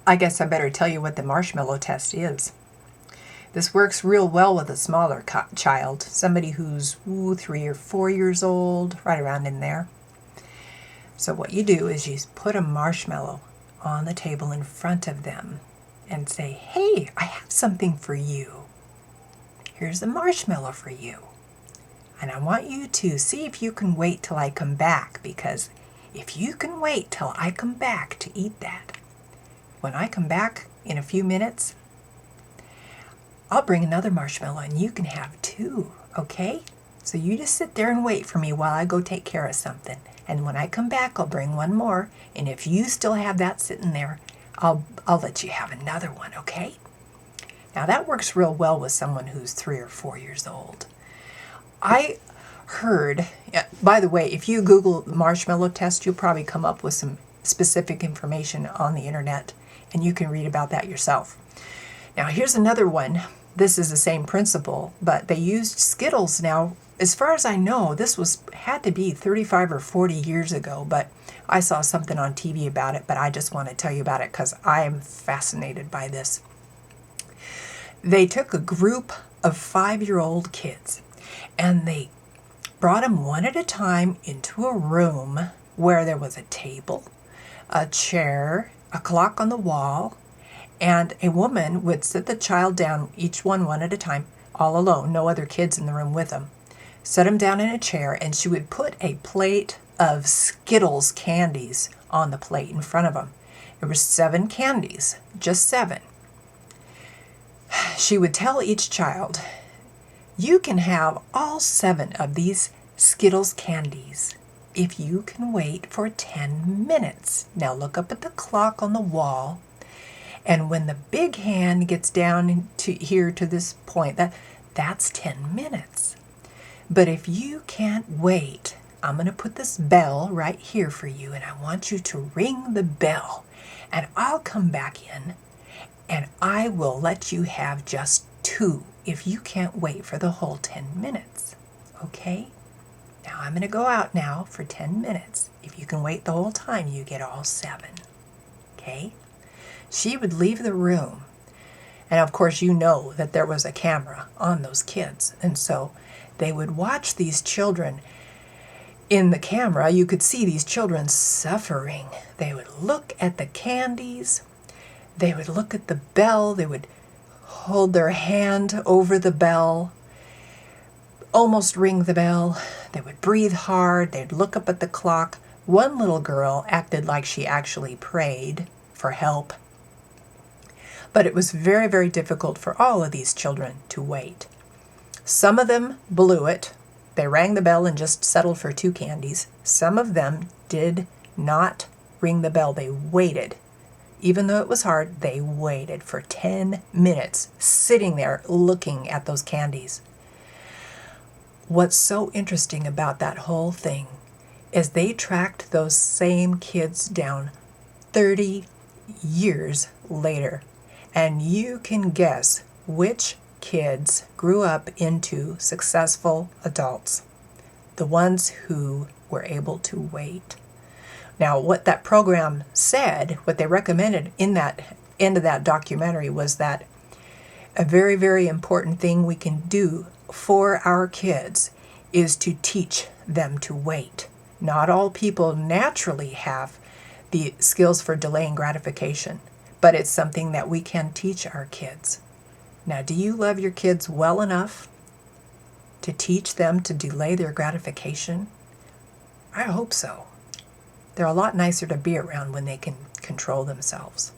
I guess I better tell you what the marshmallow test is. This works real well with a smaller child, somebody who's 3 or 4 years old, right around in there. So what you do is you put a marshmallow on the table in front of them and say, "Hey, I have something for you. Here's a marshmallow for you. And I want you to see if you can wait till I come back, because if you can wait till I come back to eat that, when I come back in a few minutes, I'll bring another marshmallow and you can have 2, okay? So you just sit there and wait for me while I go take care of something. And when I come back, I'll bring one more. And if you still have that sitting there, I'll let you have another one, okay?" Now that works real well with someone who's 3 or 4 years old. I heard, by the way, if you Google the marshmallow test, you'll probably come up with some specific information on the internet, and you can read about that yourself. Now here's another one. This is the same principle, but they used Skittles. Now, as far as I know, this had to be 35 or 40 years ago, but I saw something on TV about it, but I just want to tell you about it because I am fascinated by this. They took a group of 5-year-old kids and they brought them one at a time into a room where there was a table, a chair, a clock on the wall, and a woman would sit the child down, each one at a time, all alone, no other kids in the room with them. Set him down in a chair, and she would put a plate of Skittles candies on the plate in front of them. There were 7 candies, just 7. She would tell each child, "You can have all 7 of these Skittles candies if you can wait for 10 minutes. Now look up at the clock on the wall, and when the big hand gets down to here to this point, that's 10 minutes. But if you can't wait, I'm going to put this bell right here for you, and I want you to ring the bell, and I'll come back in, and I will let you have just 2 if you can't wait for the whole 10 minutes. Okay? Now I'm going to go out now for 10 minutes. If you can wait the whole time, you get all 7. Okay?" She would leave the room. And of course, you know that there was a camera on those kids. And so they would watch these children. In the camera, you could see these children suffering. They would look at the candies. They would look at the bell. They would hold their hand over the bell, almost ring the bell. They would breathe hard. They'd look up at the clock. One little girl acted like she actually prayed for help. But it was very, very difficult for all of these children to wait. Some of them blew it. They rang the bell and just settled for 2 candies. Some of them did not ring the bell. They waited. Even though it was hard, they waited for 10 minutes, sitting there looking at those candies. What's so interesting about that whole thing is they tracked those same kids down 30 years later. And you can guess which kids grew up into successful adults. The ones who were able to wait. Now, what that program said, what they recommended in that end of that documentary was that a very, very important thing we can do for our kids is to teach them to wait. Not all people naturally have the skills for delaying gratification, but it's something that we can teach our kids. Now, do you love your kids well enough to teach them to delay their gratification? I hope so. They're a lot nicer to be around when they can control themselves.